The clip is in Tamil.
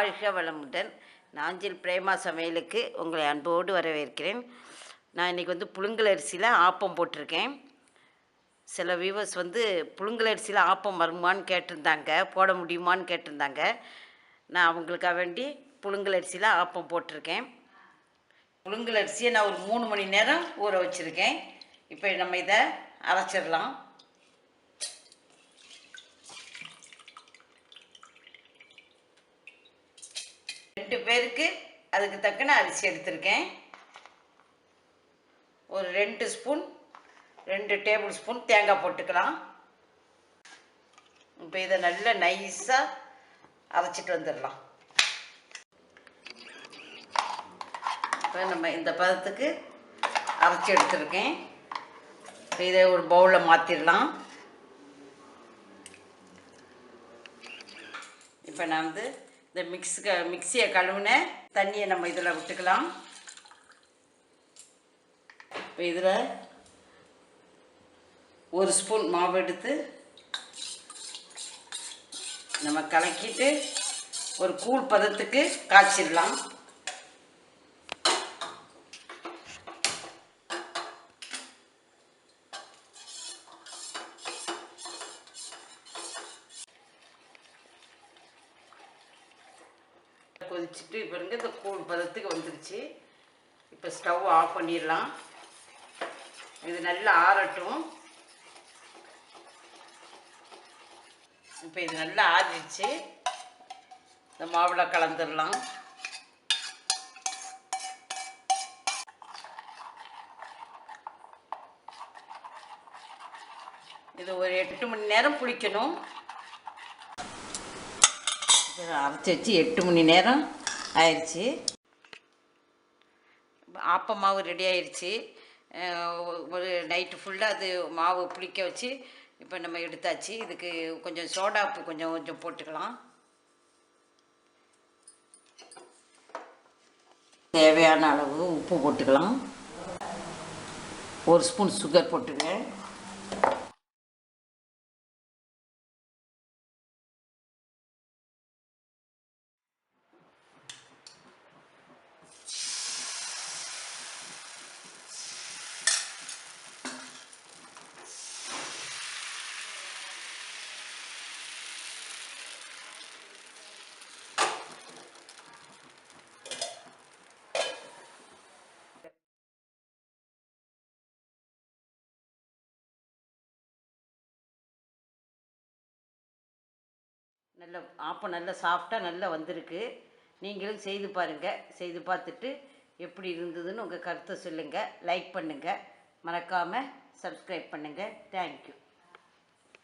வாழ்க வளமுடன். நாஞ்சில் பிரேமா சமையலுக்கு உங்களை அன்போடு வரவேற்கிறேன். நான் இன்றைக்கி புழுங்கல் அரிசியில் ஆப்பம் போட்டிருக்கேன். சில வியூவர்ஸ் புழுங்கல் அரிசியில் ஆப்பம் வருமானு கேட்டிருந்தாங்க, போட முடியுமான்னு கேட்டிருந்தாங்க. நான் அவங்களுக்காக வேண்டி புழுங்கல் அரிசியில் ஆப்பம் போட்டிருக்கேன். புழுங்கல் அரிசியை நான் ஒரு 3 மணி நேரம் ஊற வச்சுருக்கேன். இப்போ நம்ம இதை அரைச்சிடலாம். ரெண்டு பேருக்கு அதுக்கு தக்கன அரிசி எடுத்திருக்கேன். ஒரு 2 டேபிள் ஸ்பூன் தேங்காய் போட்டுக்கலாம். இப்போ இதை நல்லா நைஸாக அரைச்சிட்டு வந்துடலாம். இப்போ நம்ம இந்த பதத்துக்கு அரைச்சி எடுத்துருக்கேன். இப்போ இதை ஒரு பவுலில் மாற்றிடலாம். இப்போ நான் இந்த மிக்சியை கழுவுன தண்ணியை நம்ம இதில் விட்டுக்கலாம். இப்போ இதில் 1 ஸ்பூன் மாவு எடுத்து நம்ம கலக்கிட்டு ஒரு கூழ் பதத்துக்கு காய்ச்சிடலாம். கொதிச்சுட்டு இப்போ இந்த கூழ் பதத்துக்கு வந்துருச்சு. இப்போ ஸ்டவ் ஆஃப் பண்ணிடலாம். இது நல்லா ஆறட்டும். இப்போ இது நல்லா ஆறிடுச்சு. இந்த மாவில் கலந்துடலாம். இது ஒரு 8 மணி நேரம் புளிக்கணும். அரைச்சி வச்சு 8 மணி நேரம் ஆயிடுச்சு. ஆப்ப மாவு ரெடி ஆயிடுச்சு. ஒரு நைட்டு ஃபுல்லாக அது மாவு புளிக்க வச்சு இப்போ நம்ம எடுத்தாச்சு. இதுக்கு கொஞ்சம் சோடாப்பு கொஞ்சம் போட்டுக்கலாம். தேவையான அளவு உப்பு போட்டுக்கலாம். 1 ஸ்பூன் சுகர் போட்டுக்கேன். நல்ல ஆப்பம் நல்லா சாஃப்டாக நல்லா வந்திருக்கு. நீங்களும் செய்து பாருங்கள். செய்து பார்த்துட்டு எப்படி இருந்ததுன்னு உங்கள் கருத்தை சொல்லுங்கள். லைக் பண்ணுங்கள். மறக்காமல் சப்ஸ்கிரைப் பண்ணுங்கள். தேங்க்யூ.